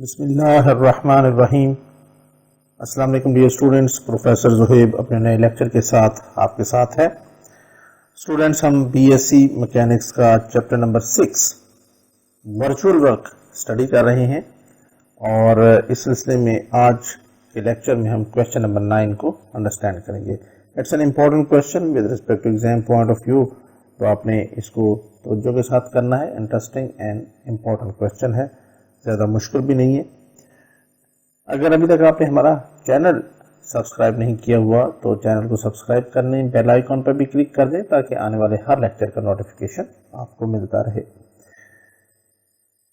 बिस्मिल्लाहिर्रहमानिर्रहीम। अस्सलाम वालेकुम डियर स्टूडेंट्स, प्रोफेसर ज़ुहैब अपने नए लेक्चर के साथ आपके साथ है। स्टूडेंट्स, हम बीएससी मैकेनिक्स का chapter number 6 virtual work study कर रहे हैं और इस सिलसिले में आज के लेक्चर में हम क्वेश्चन नंबर 9 को अंडरस्टैंड करेंगे। It's an important question with respect to exam point of view, तो आपने इसको तवज्जो के साथ करना है। इंटरेस्टिंग एंड इम्पॉर्टेंट क्वेश्चन है, ज़्यादा मुश्किल भी नहीं है। अगर अभी तक आपने हमारा चैनल सब्सक्राइब नहीं किया हुआ तो चैनल को सब्सक्राइब करने बेल आइकॉन पर भी क्लिक कर दें ताकि आने वाले हर लेक्चर का नोटिफिकेशन आपको मिलता रहे।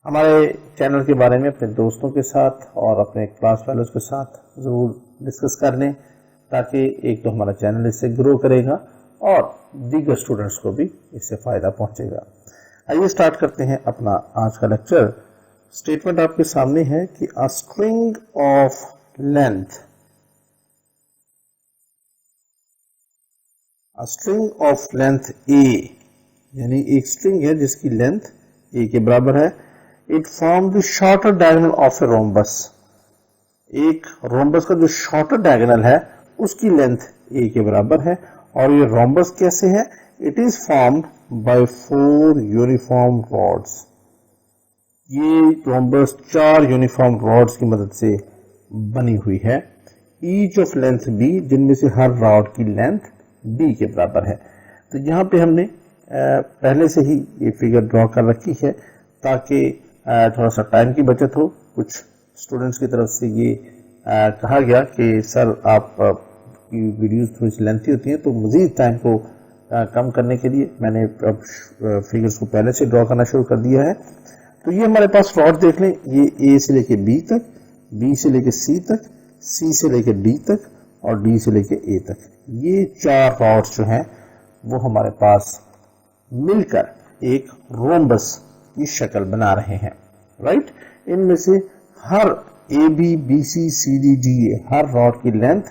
हमारे चैनल के बारे में अपने दोस्तों के साथ और अपने क्लास फेलोज के साथ ज़रूर डिस्कस कर लें ताकि एक तो हमारा चैनल इससे ग्रो करेगा और दीगर स्टूडेंट्स को भी इससे फ़ायदा पहुंचेगा। आइए स्टार्ट करते हैं अपना आज का लेक्चर। स्टेटमेंट आपके सामने है कि अ स्ट्रिंग ऑफ लेंथ ए, यानी एक स्ट्रिंग है जिसकी लेंथ ए के बराबर है। It form the shorter diagonal of a rhombus. एक रोम्बस का जो शॉर्टर डायगोनल है उसकी लेंथ ए के बराबर है। और ये रोम्बस कैसे है? It is formed by 4 uniform rods. ये रोम्बस 4 यूनिफॉर्म रॉड्स की मदद से बनी हुई है। ईच ऑफ लेंथ बी, जिनमें से हर रॉड की लेंथ बी के बराबर है। तो यहाँ पे हमने पहले से ही ये फिगर ड्रॉ कर रखी है ताकि थोड़ा सा टाइम की बचत हो। कुछ स्टूडेंट्स की तरफ से ये कहा गया कि सर आप की वीडियोस थोड़ी सी लेंथी होती हैं, तो मजीद टाइम को कम करने के लिए मैंने अब फिगर्स को पहले से ड्रॉ करना शुरू कर दिया है। तो ये हमारे पास रॉड देख लें, ये ए से लेके बी तक, बी से लेके सी तक, सी से लेके डी तक और डी से लेके ए तक। ये 4 रॉड्स जो हैं वो हमारे पास मिलकर एक रोम्बस की शक्ल बना रहे हैं, राइट। इनमें से हर A B B C C D D A हर रॉड की लेंथ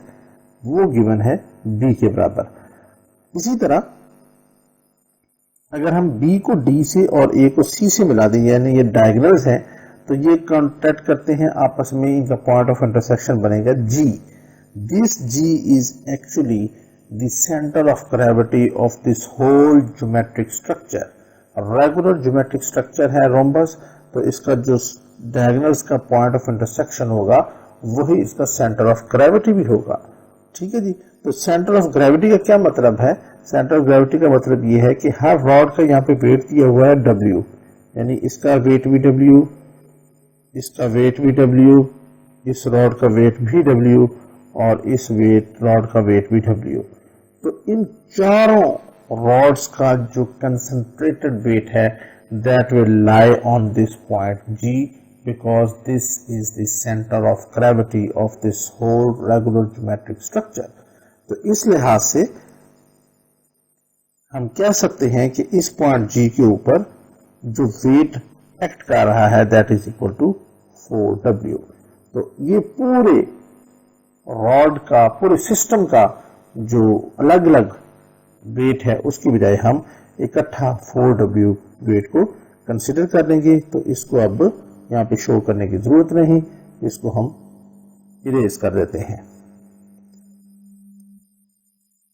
वो गिवन है बी के बराबर। इसी तरह अगर हम B को D से और A को C से मिला दें, यानी ये डायगोनल्स हैं, तो ये कॉन्टैक्ट करते हैं आपस में, इनका पॉइंट ऑफ इंटरसेक्शन बनेगा G। This G is actually the centre of gravity of this whole geometric structure. Regular geometric structure है रोम्बस, तो इसका जो डायगोनल्स का पॉइंट ऑफ इंटरसेक्शन होगा वही इसका सेंटर ऑफ ग्रेविटी भी होगा। ठीक है जी। तो सेंटर ऑफ ग्रेविटी का क्या मतलब है? सेंटर ऑफ ग्रेविटी का मतलब ये है कि हर रॉड का यहाँ पे वेट दिया हुआ है W, यानी इसका वेट भी W, इसका वेट भी W, इस रॉड का वेट भी W और इस रॉड का वेट भी W। तो इन चारों रॉड्स का जो कंसंट्रेटेड वेट है that will lie on this point G, because this is the center of gravity of this whole regular geometric structure। तो इस लिहाज से हम कह सकते हैं कि इस पॉइंट G के ऊपर जो वेट एक्ट कर रहा है that is equal to 4W। तो ये पूरे रॉड का, पूरे सिस्टम का जो अलग अलग वेट है उसकी बजाय हम इकट्ठा 4W वेट को कंसिडर कर लेंगे। तो इसको अब यहाँ पे शो करने की जरूरत नहीं, इसको हम इरेज कर देते हैं।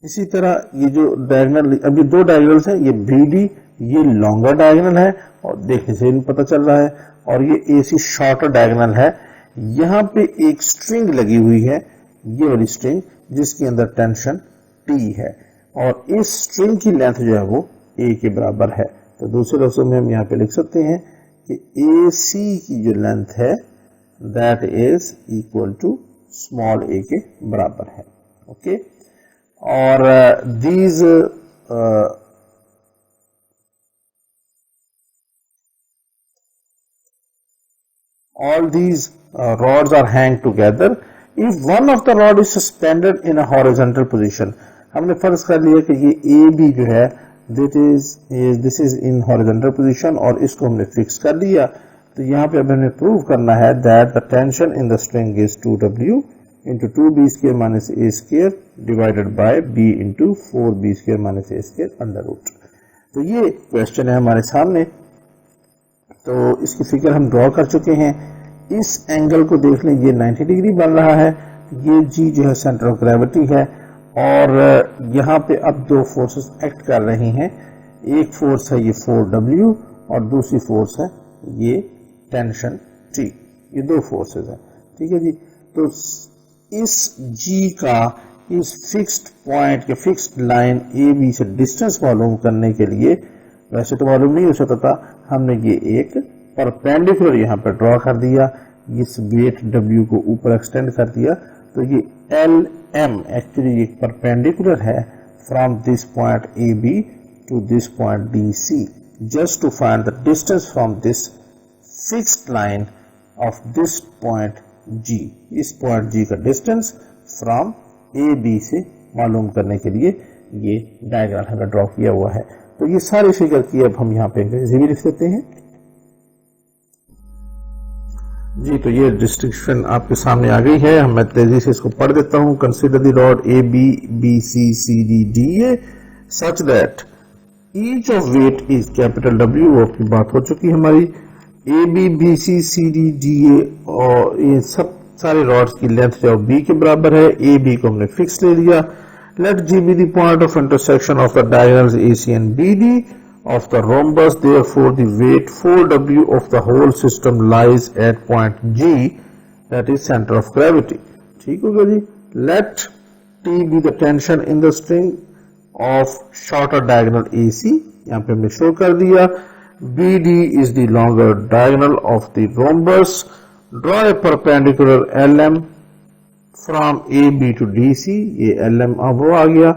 इसी तरह ये जो डायगोनल, अभी 2 डायगोनल्स हैं, ये BD ये लॉन्गर डायगोनल है और देखने से पता चल रहा है, और ये AC शॉर्टर डायगोनल है। यहाँ पे एक स्ट्रिंग लगी हुई है, ये वाली स्ट्रिंग जिसके अंदर टेंशन T है, और इस स्ट्रिंग की लेंथ जो है वो A के बराबर है। तो दूसरे लफ्जों में हम यहाँ पे लिख सकते हैं कि AC की जो लेंथ है that is equal to small a के बराबर है। ओके, और these all these rods are hang together if one of the rod is suspended in a horizontal position। हमने फर्ज कर लिया कि ये AB जो है this is in horizontal position और इसको हमने फिक्स कर लिया। तो यहाँ पे अब हमें प्रूव करना है that the tension in the string is 2W into 2B square minus A square divided by B into 4B square minus A square under root। तो ये क्वेश्चन है हमारे सामने। तो इसकी फिगर हम ड्रॉ कर चुके हैं इस एंगल को देख लें, ये 90 डिग्री बन रहा है, ये जी जो है सेंटर ऑफ ग्रेविटी है, और यहाँ पे अब दो फोर्सेस एक्ट कर रही हैं। एक फोर्स है ये 4W और दूसरी फोर्स है ये टेंशन T। ये दो फोर्सेस हैं, ठीक है जी। तो इस G का इस फिक्स्ड पॉइंट के फिक्स्ड लाइन AB से डिस्टेंस मालूम करने के लिए, वैसे तो मालूम नहीं हो सकता था, हमने ये एक परपेंडिकुलर यहाँ पर ड्रॉ कर दिया, इस वेट W को ऊपर एक्सटेंड कर दिया, तो ये LM एक्चुअली एक परपेंडिकुलर है from this point AB to this point DC, just to find the distance from this fixed line of this point G। इस पॉइंट G का डिस्टेंस फ्रॉम AB से मालूम करने के लिए ये डायग्राम हमें ड्रॉ किया हुआ है। तो ये सारी फिगर की अब हम यहाँ पे अंग्रेजी भी लिख देते हैं जी। तो ये डिस्ट्रिक्शन आपके सामने आ गई है, मैं तेजी से इसको पढ़ देता हूँ। Consider the rod AB, BC, CD, DA such that each of weight is capital W की बात हो चुकी है हमारी। AB, BC, CD, DA और ये सब सारे रॉड्स की लेंथ जो B के बराबर है, AB को हमने फिक्स ले लिया। Let G be the point of intersection of the diagonals AC and BD of the rhombus, therefore the weight 4W of the whole system lies at point G, that is center of gravity। ठीक होगा जी। Let T be the tension in the string of shorter diagonal AC, यहाँ पे हमने show कर दिया। BD is the longer diagonal of the rhombus, draw a perpendicular LM from AB to DC, ये LM अब वो आ गया।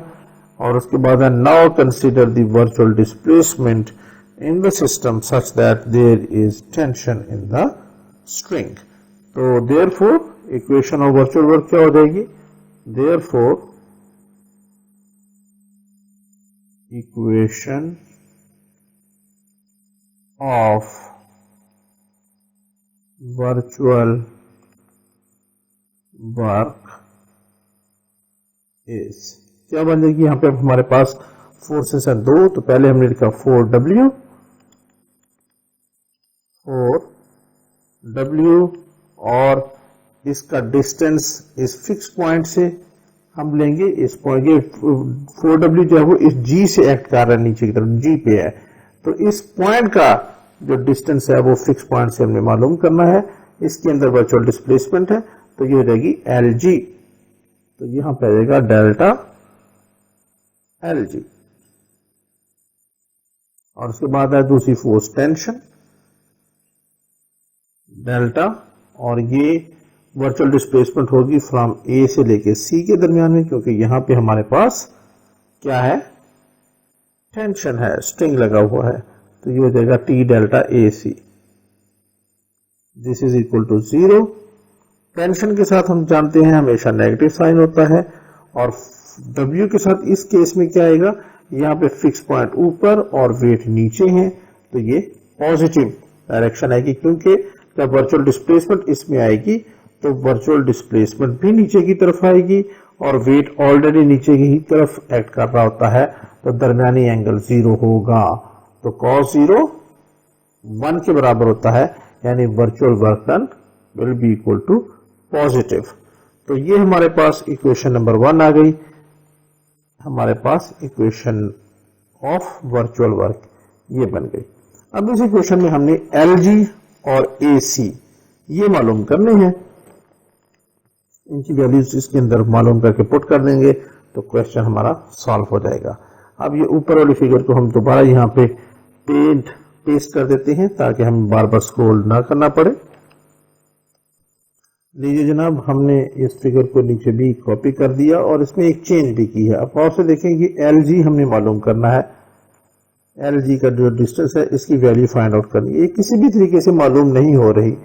और उसके बाद है now consider the virtual displacement in the system such that there is tension in the string। तो therefore equation of virtual work क्या हो जाएगी? Therefore equation of virtual work is क्या बन जाएगी? यहाँ पे हमारे पास फोर्सेस हैं दो, तो पहले हमने लिखा 4W और इसका डिस्टेंस इस फिक्स पॉइंट से हम लेंगे, इस पॉइंट ये 4W जो है वो इस G से एक्ट कर रहा है, नीचे की तरफ G पे है, तो इस पॉइंट का जो डिस्टेंस है वो फिक्स पॉइंट से हमने मालूम करना है। इसके अंदर वर्चुअल डिस्प्लेसमेंट है, तो ये हो जाएगी LG, तो यहां पे आ जाएगा डेल्टा LG। और उसके बाद है दूसरी फोर्स टेंशन डेल्टा, और ये वर्चुअल डिस्प्लेसमेंट होगी फ्रॉम A से लेके C के दरमियान में, क्योंकि यहां पे हमारे पास क्या है? टेंशन है, स्ट्रिंग लगा हुआ है, तो ये हो जाएगा T delta AC। This is equal to 0। Tension के साथ हम जानते हैं हमेशा नेगेटिव साइन होता है, और W के साथ इस केस में क्या आएगा? यहाँ पे फिक्स पॉइंट ऊपर और वेट नीचे है, तो ये पॉजिटिव डायरेक्शन आएगी, क्योंकि जब वर्चुअल डिस्प्लेसमेंट इसमें आएगी तो वर्चुअल डिस्प्लेसमेंट भी नीचे की तरफ आएगी और वेट ऑलरेडी नीचे की तरफ एक्ट कर रहा होता है, तो दरमियानी एंगल 0 होगा। तो cos 0 1 के बराबर होता है, यानी virtual work done will be equal to positive. तो ये हमारे पास इक्वेशन नंबर 1 आ गई, हमारे पास इक्वेशन ऑफ वर्चुअल वर्क ये बन गई। अब इस इक्वेशन में हमने LG और AC ये मालूम करने हैं, इनकी वैल्यूज इसके अंदर मालूम करके पुट कर देंगे तो क्वेश्चन हमारा सॉल्व हो जाएगा। अब ये ऊपर वाली फिगर को हम दोबारा यहाँ पे पेस्ट कर देते हैं ताकि हमें बार बार स्क्रॉल ना करना पड़े। लीजिए जनाब, हमने इस फिगर को नीचे भी कॉपी कर दिया और इसमें एक चेंज भी की है। अब और से देखें कि LG हमने मालूम करना है, LG का जो डिस्टेंस है इसकी वैल्यू फाइंड आउट करनी है। ये किसी भी तरीके से मालूम नहीं हो रही,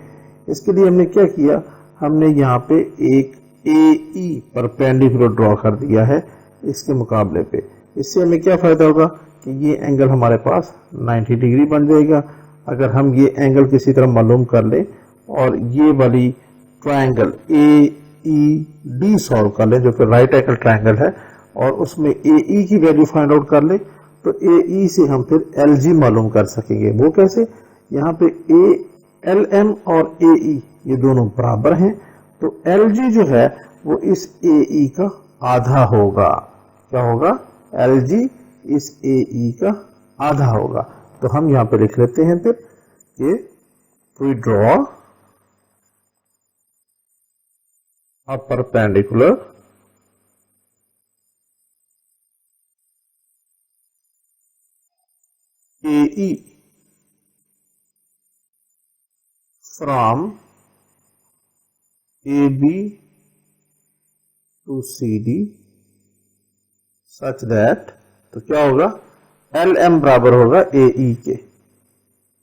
इसके लिए हमने क्या किया, हमने यहाँ पे एक AE परपेंडिकुलर ड्रॉ कर दिया है इसके मुकाबले पे। इससे हमें क्या फायदा होगा कि ये एंगल हमारे पास 90 डिग्री बन जाएगा। अगर हम ये एंगल किसी तरह मालूम कर लें और ये वाली ट्रायंगल AED सॉल्व कर लें जो कि राइट एंगल ट्रायंगल है और उसमें AE की वैल्यू फाइंड आउट कर लें, तो AE से हम फिर LG मालूम कर सकेंगे। वो कैसे? यहाँ पे एल एम और ए ई ये दोनों बराबर हैं, तो एल जी जो है वो इस ए ई का आधा होगा। क्या होगा? एल जी इस ए ई का आधा होगा। तो हम यहां पे लिख लेते हैं फिर कि we draw a perpendicular A E from A B to C D such that, तो क्या होगा? एल एम बराबर होगा ए ई के,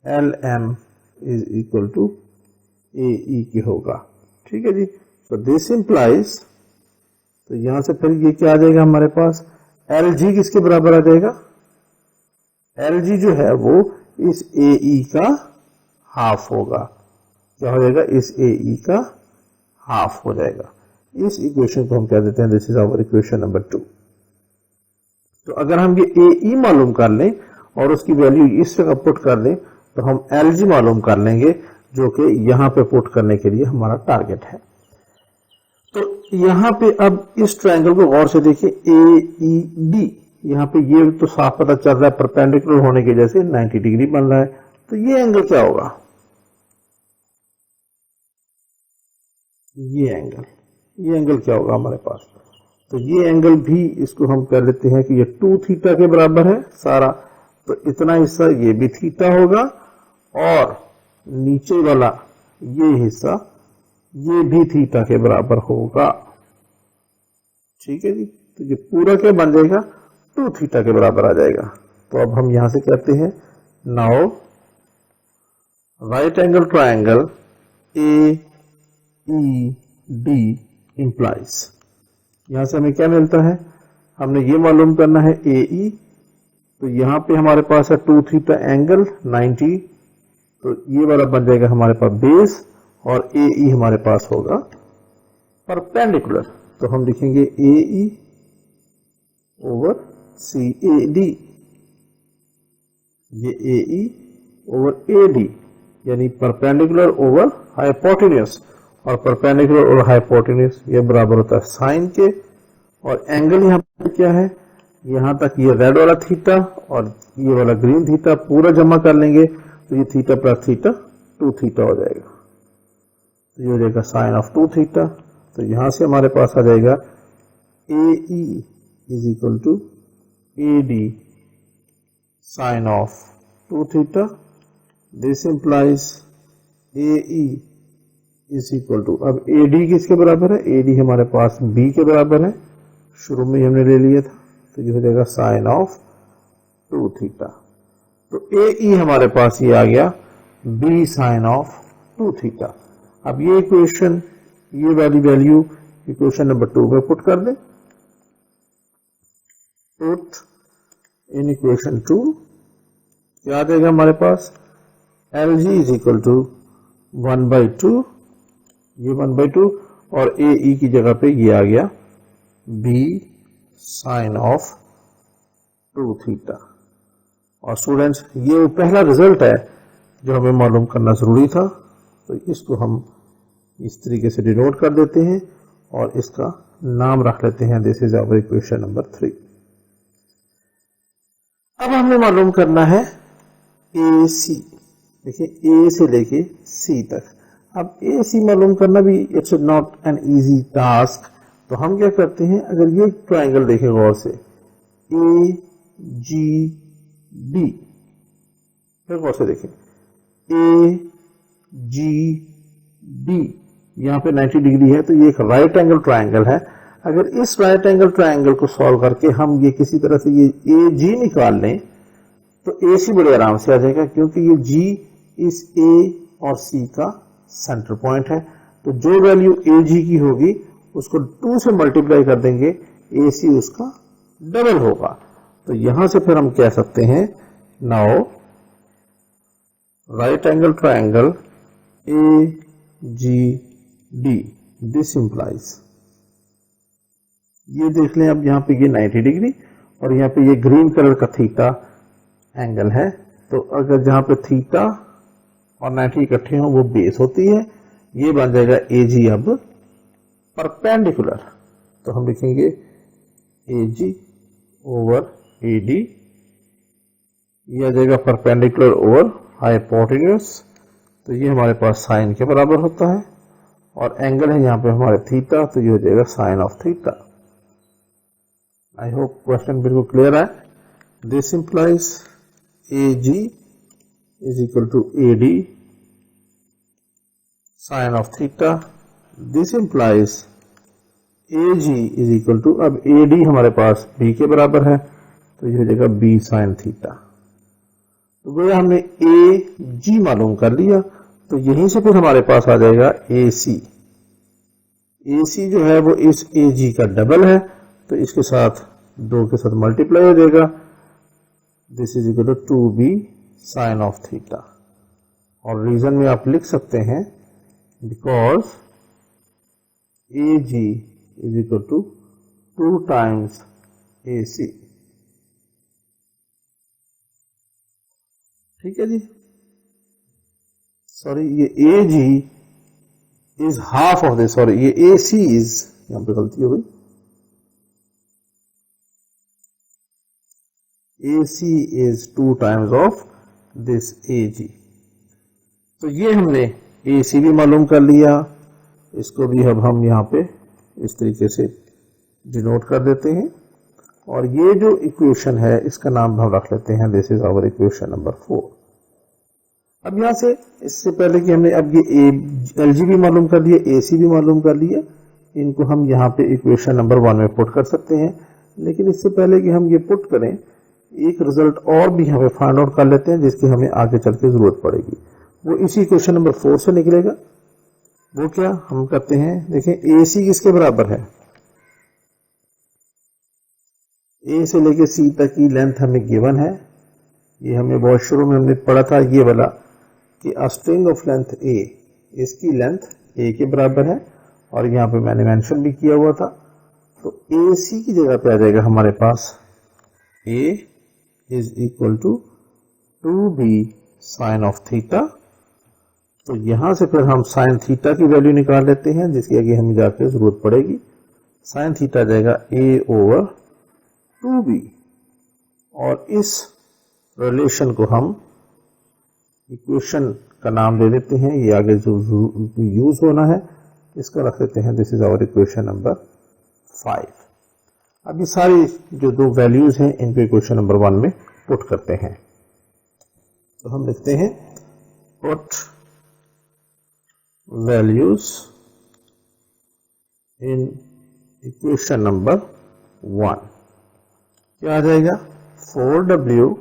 L M is equal to A E के होगा। ठीक है जी। तो दिस इंप्लाइज, तो यहां से फिर ये क्या आ जाएगा हमारे पास? एल जी किसके बराबर आ जाएगा? एल जी जो है वो इस ए ई का हाफ होगा। क्या हो जाएगा? इस ए ई का हाफ हो जाएगा। इस इक्वेशन को हम क्या देते हैं? This is our equation number 2। तो अगर हम ये ए ई मालूम कर लें और उसकी वैल्यू इस जगह पुट कर दें तो हम एल जी मालूम कर लेंगे, जो कि यहां पे पुट करने के लिए हमारा टारगेट है। तो यहां पे अब इस ट्रायंगल को गौर से देखिए, ए ई डी, यहां पे ये तो साफ पता चल रहा है परपेंडिकुलर होने की वजह से 90 डिग्री बन रहा है। तो ये एंगल क्या होगा? ये एंगल क्या होगा हमारे पास? तो ये एंगल भी, इसको हम कह लेते हैं कि ये 2 थीटा के बराबर है सारा। तो इतना हिस्सा ये भी थीटा होगा और नीचे वाला ये हिस्सा ये भी थीटा के बराबर होगा। ठीक है जी। तो ये पूरा क्या बन जाएगा? 2 थीटा के बराबर आ जाएगा। तो अब हम यहां से कहते हैं now right angle triangle A E D implies, यहां से हमें क्या मिलता है? हमने ये मालूम करना है ए ई, तो यहां पे हमारे पास है 2 थीटा एंगल 90, तो ये वाला बन जाएगा हमारे पास बेस और ए ई हमारे पास होगा परपेंडिकुलर। तो हम लिखेंगे ए ई ओवर सी ए डी, ये ए ई ओवर ए डी यानी परपेंडिकुलर ओवर हाइपोटेन्यूज, और परपेंडिकुलर और हाइपोटेन्यूज ये बराबर होता है साइन के। और एंगल यहाँ पर क्या है? यहां तक ये रेड वाला थीटा और ये वाला ग्रीन थीटा पूरा जमा कर लेंगे तो ये थीटा प्लस थीटा 2 थीटा हो जाएगा। तो ये हो जाएगा साइन ऑफ 2 थीटा। तो यहां से हमारे पास आ जाएगा A E is equal to A D sine of 2 theta. This implies A E is equal to, अब ए डी किसके बराबर है? ए डी हमारे पास बी के बराबर है, शुरू में हमने ले लिया था। तो ये हो जाएगा साइन ऑफ 2 थीटा। तो ए ई हमारे पास ये आ गया बी साइन ऑफ 2 थीटा। अब ये इक्वेशन, ये वाली वैल्यू इक्वेशन नंबर 2 में पुट कर दें। पुट इन इक्वेशन 2 क्या आ जाएगा हमारे पास? L G is equal to 1/2, ये 1/2 और ए ई की जगह पे ये आ गया बी साइन ऑफ 2 थीटा। और स्टूडेंट्स ये वो पहला रिजल्ट है जो हमें मालूम करना जरूरी था। तो इसको हम इस तरीके से डिनोट कर देते हैं और इसका नाम रख लेते हैं this is our equation number 3। अब हमें मालूम करना है ए सी। देखिए ए से लेके सी तक। अब ए सी मालूम करना भी it's not an easy task. तो हम क्या करते हैं, अगर ये ट्राइंगल देखें गौर से, ए जी डी, फिर गौर से देखें ए जी डी, यहाँ पे 90 डिग्री है तो ये एक राइट एंगल ट्राइंगल है। अगर इस राइट एंगल ट्राइंगल को सॉल्व करके हम ये किसी तरह से ये ए जी निकाल लें तो ए सी बड़े आराम से आ जाएगा, क्योंकि ये जी इस ए और सी का सेंटर पॉइंट है। तो जो वैल्यू ए जी की होगी उसको 2 से मल्टीप्लाई कर देंगे, ए सी उसका डबल होगा। तो यहां से फिर हम कह सकते हैं now right angle triangle A G D, this implies, ये देख लें अब यहाँ पे ये 90 डिग्री और यहाँ पे ये ग्रीन कलर का थीटा एंगल है। तो अगर जहां पे थीटा और 90 इकट्ठे हों वो बेस होती है। ये बन जाएगा AG अब परपेंडिकुलर, तो हम लिखेंगे AG ओवर AD, ये आ जाएगा परपेंडिकुलर ओवर हाइपोटेन्यूज, तो ये हमारे पास साइन के बराबर होता है और एंगल है यहाँ पे हमारे थीटा, तो ये हो जाएगा sine of theta. I hope question बिल्कुल क्लियर है। This implies AG is equal to AD sine of theta. This implies AG is equal to, अब AD हमारे पास B के बराबर है, तो ये हो जाएगा B साइन थीटा। तो गोया हमने AG मालूम कर लिया, तो यहीं से फिर हमारे पास आ जाएगा AC। AC जो है वो इस AG का डबल है, तो इसके साथ 2 के साथ मल्टीप्लाई हो जाएगा। This is equal to 2B sine of theta, और रीजन में आप लिख सकते हैं because AG is equal to 2 times AC। ठीक है जी, सॉरी ये AG is half of this, sorry ये AC इज, यहां पे गलती हो गई, AC is 2 times of this AG। तो ये हमने AC भी मालूम कर लिया, इसको भी अब हम यहाँ पे इस तरीके से डिनोट कर देते हैं, और ये जो इक्वेशन है इसका नाम हम रख लेते हैं, this is our equation number 4। अब यहाँ से इससे पहले कि हमने अब ये LG भी मालूम कर लिया, AC भी मालूम कर लिया, इनको हम यहाँ पे इक्वेशन नंबर 1 में पुट कर सकते हैं। लेकिन इससे पहले कि हम ये पुट करें, एक रिजल्ट और भी हमें फाइंड आउट कर लेते हैं जिसकी हमें आगे चल के जरूरत पड़ेगी, वो इसी क्वेश्चन नंबर 4 से निकलेगा। वो क्या हम करते हैं, देखें AC किसके बराबर है, A से लेके C तक की लेंथ हमें गिवन है, ये हमें बहुत शुरू में हमने पढ़ा था ये वाला कि a string of length A, इसकी लेंथ A के बराबर है, और यहाँ पे मैंने मेंशन भी किया हुआ था। तो AC की जगह पे आ जाएगा हमारे पास A is equal to 2B sine of theta. तो यहां से फिर हम साइन थीटा की वैल्यू निकाल लेते हैं, जिसकी आगे हमें जाकर जरूरत पड़ेगी। साइन थीटा जाएगा A ओवर 2B, और इस रिलेशन को हम इक्वेशन का नाम दे देते हैं, ये आगे जो यूज होना है इसका रख देते हैं, this is our equation number 5। अब ये सारी जो 2 वैल्यूज हैं इनको इक्वेशन नंबर 1 में पुट करते हैं। तो हम लिखते हैं put values in equation number 1। क्या आ जाएगा, 4W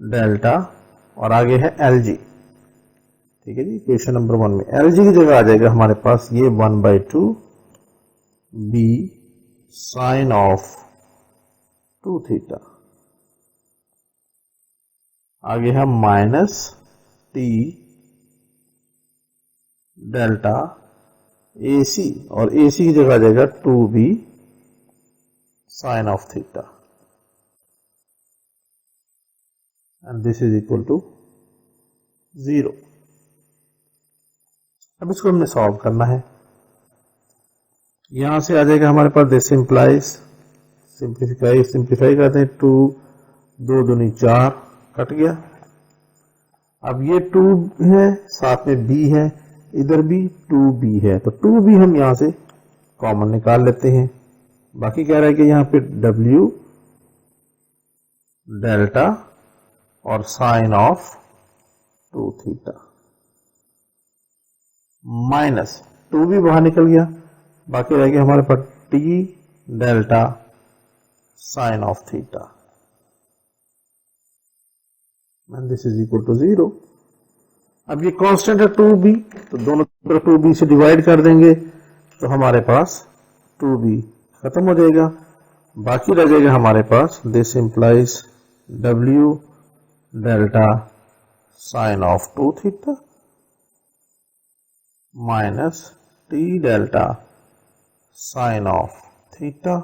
डेल्टा, और आगे है LG। ठीक है जी, इक्वेशन नंबर 1 में LG की जगह आ जाएगा हमारे पास ये 1/2 B साइन ऑफ 2 थीटा, आगे है माइनस T डेल्टा AC, और AC की जगह आ जाएगा 2B sine of theta, and this is equal to 0। अब इसको हमने सॉल्व करना है। यहां से आ जाएगा हमारे पास दिस इंप्लाइज, सिंप्लीफाई करते हैं, 2 2 दूनी 4 कट गया। अब ये 2 है, साथ में B है, इधर भी 2B है, तो 2B हम यहां से कॉमन निकाल लेते हैं। बाकी कह रहा है कि यहां पे W डेल्टा और sine of 2 theta, minus 2B बाहर निकल गया, बाकी रह गया हमारे पास T delta sine of theta, and this is equal to 0। अब ये कांस्टेंट है 2B, तो दोनों तरफ 2B से डिवाइड कर देंगे, तो हमारे पास 2B खत्म हो जाएगा। बाकी रह जाएगा हमारे पास this implies W delta sine of 2 theta minus T delta sine of theta,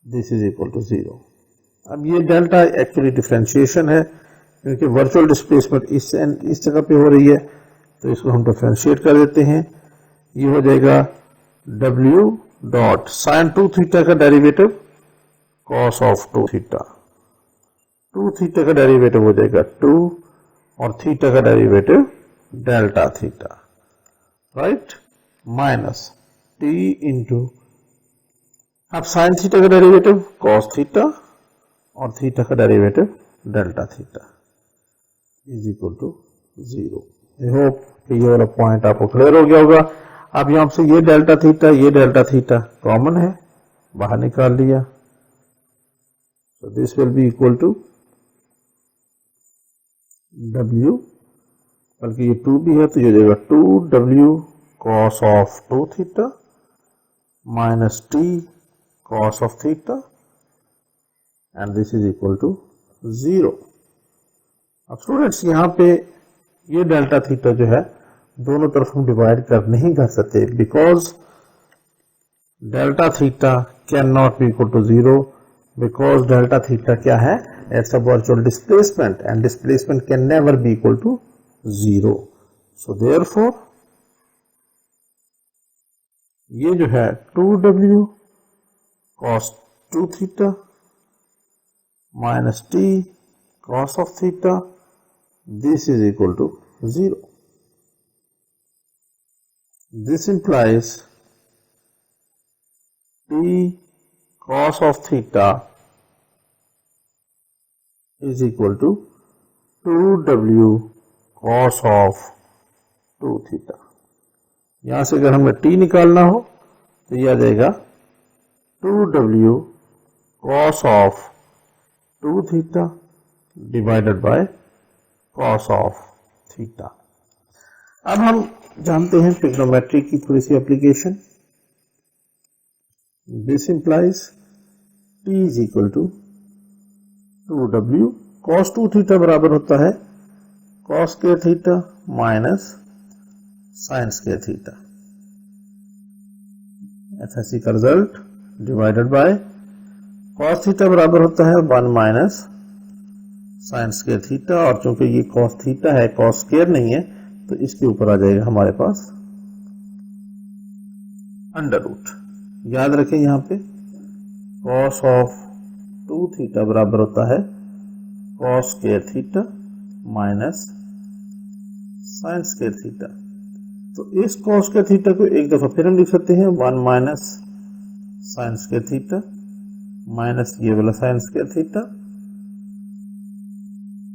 this is equal to 0। अब ये डेल्टा एक्चुअली डिफरेंशिएशन है, क्योंकि वर्चुअल डिस्प्लेसमेंट इस जगह पे हो रही है, तो इसको हम डिफरेंशिएट कर देते हैं। ये हो जाएगा w डॉट साइन 2 थीटा का derivative cos of 2 theta. 2 theta का डेरिवेटिव हो जाएगा 2 और थीटा का derivative delta theta, right, minus t into अब साइन थीटा का डेरिवेटिव कॉस थीटा और थीटा का derivative delta theta is equal to 0। I hope ये वाला पॉइंट आपको क्लियर हो गया होगा। अब यहां से ये डेल्टा थीटा कॉमन है, बाहर निकाल लिया, so this will be equal to w, बल्कि ये 2 भी है तो ये हो जाएगा 2w cos of 2 theta minus t cos of theta and this is equal to 0। अब स्टूडेंट्स यहाँ पे ये डेल्टा थीटा जो है दोनों तरफ हम डिवाइड कर नहीं कर सकते, because delta theta can not be equal to 0, because delta theta क्या है, it's a virtual displacement and displacement can never be equal to 0। So therefore ये जो है 2w cos 2 theta minus t cos of theta, this is equal to 0. This implies t cos of theta is equal to 2w cos of 2 theta। यहां से अगर हमें t निकालना हो तो यह आ जाएगा 2w cos of 2 theta divided by cos of theta. अब हम जानते हैं ट्रिग्नोमेट्री की थोड़ी सी application. This implies t is equal to 2w cos 2 theta बराबर होता है cos square theta minus sine square theta, FSC का result divided by cos theta बराबर होता है 1 माइनस साइन स्क्वायर थीटा, और चूंकि ये cos थीटा है cos स्क्वायर नहीं है तो इसके ऊपर आ जाएगा हमारे पास अंडर रूट। याद रखें यहाँ पे cos ऑफ 2 थीटा बराबर होता है cos square theta minus sine square theta. तो इस cos स्क्वायर थीटा को एक दफा फिर हम लिख सकते हैं 1 minus sine square theta minus ये वाला साइन स्क्वायर थीटा,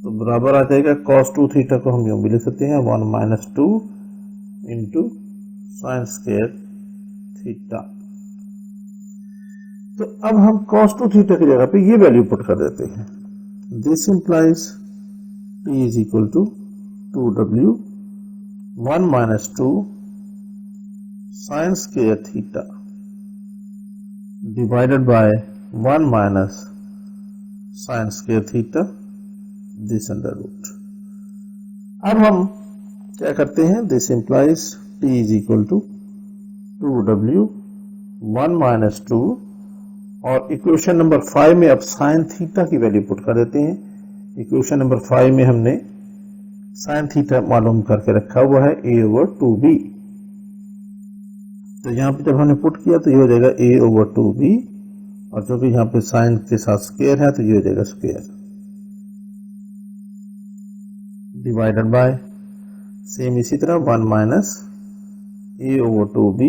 तो बराबर आ जाएगा cos 2 थीटा को हम यूं भी लिख सकते हैं 1 minus 2 into sine square theta. तो अब हम cos 2 थीटा की जगह पे ये वैल्यू पुट कर देते हैं। This implies t is equal to 2w 1 minus 2 sine square theta divided by 1 minus sine square theta this under root. अब हम क्या करते हैं, this implies t is equal to 2w 1 minus 2 और इक्वेशन नंबर 5 में अब साइन थीटा की value put कर देते हैं। इक्वेशन नंबर 5 में हमने साइन थीटा मालूम करके रखा हुआ है a ओवर 2b, तो यहाँ पे जब हमने पुट किया तो ये हो जाएगा a ओवर 2b, और जो कि यहाँ पे साइन के साथ स्क्वायर है तो ये हो जाएगा स्क्वायर डिवाइडेड बाय सेम इसी तरह 1 माइनस a ओवर 2b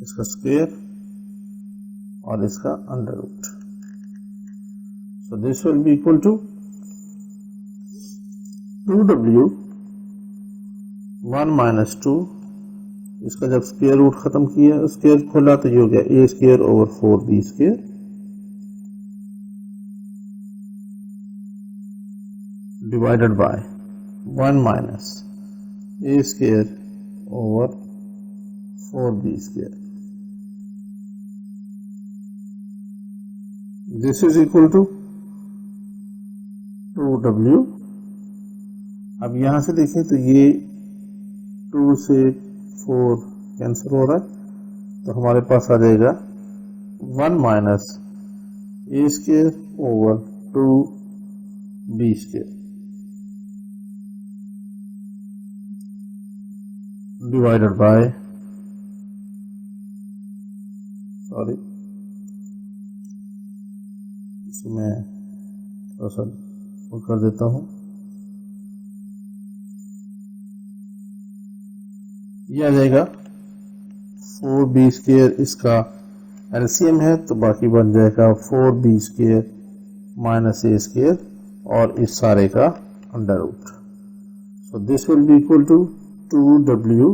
इसका स्क्वायर और इसका under root. So this will be equal to 2w 1 minus 2, इसका जब स्क्वायर रूट खत्म किया स्क्वायर खोला तो ये हो गया a square over 4b square divided by 1 minus a square over 4b square. This is equal to 2w। अब यहां से देखें तो ये 2 से 4 कैंसिल हो रहा है, तो हमारे पास आ जाएगा 1 minus a square over 2b square divided by, sorry इसमें थोड़ा सा वो कर देता हूं, ये आ जाएगा 4b स्क्वायर, इसका एलसीएम है तो बाकी बन जाएगा 4b square minus A square और इस सारे का under root. So this will be equal to 2w।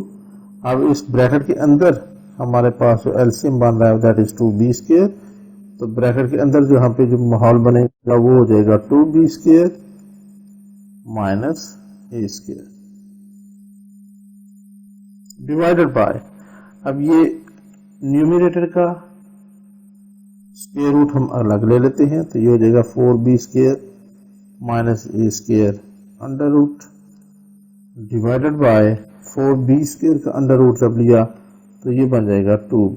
अब इस ब्रैकेट के अंदर हमारे पास जो एलसीएम बन रहा है दैट इज 2b स्क्वायर, तो ब्रैकेट के अंदर जो यहाँ पे जो माहौल बनेगा वो हो जाएगा 2b square minus A square divided bye, अब ये न्यूमरेटर का स्क्वायर रूट हम अलग ले लेते हैं तो ये हो जाएगा 4b square minus A square under root divided by 4b square का अंडर रूट जब लिया तो ये बन जाएगा 2b।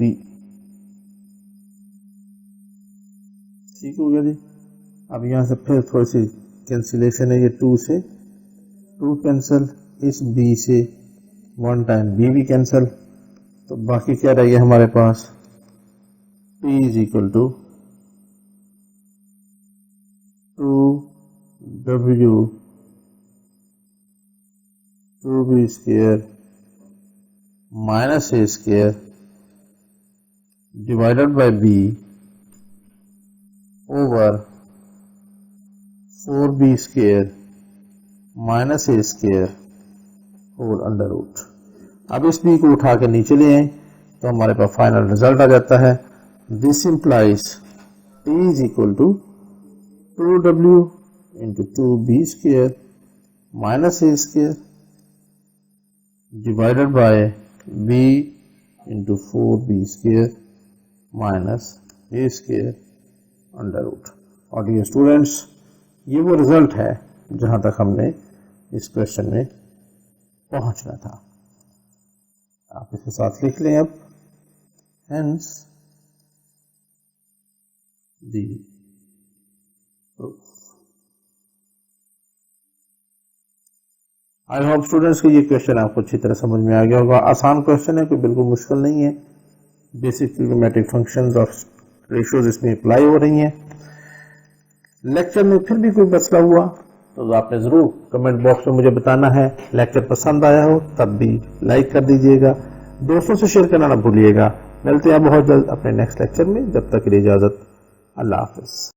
ठीक हो गया जी। अब यहां से फिर थोड़ी सी कैंसिलेशन है, ये 2 से 2 कैंसिल, इस b से 1 टाइम b भी कैंसिल, तो बाकी क्या रह गया हमारे पास p is equal to 2w 2b square minus A square divided by b over 4b square minus A square whole under root. अब इस b को उठा के नीचे ले आए तो हमारे पास फाइनल रिजल्ट आ जाता है। This implies p is equal to 2w into 2b square minus A square divided by b into 4b square minus A square under root. और डियर स्टूडेंट्स, ये वो रिजल्ट है जहां तक हमने इस क्वेश्चन में पहुंचना था। आप इसके साथ लिख लें अब, hence the proof. I hope students को ये क्वेश्चन आपको अच्छी तरह समझ में आ गया होगा। आसान क्वेश्चन है, कोई बिल्कुल मुश्किल नहीं है। बेसिक ट्रिग्नोमेट्रिक फंक्शंस और रेशियोज इसमें अप्लाई हो रही हैं। लेक्चर में फिर भी कोई मसला हुआ तो आपने जरूर कमेंट बॉक्स में मुझे बताना है। लेक्चर पसंद आया हो तब भी लाइक कर दीजिएगा, दोस्तों से शेयर करना ना भूलिएगा। मिलते हैं बहुत जल्द अपने नेक्स्ट लेक्चर में, जब तक के लिए इजाजत, अल्लाह हाफिज।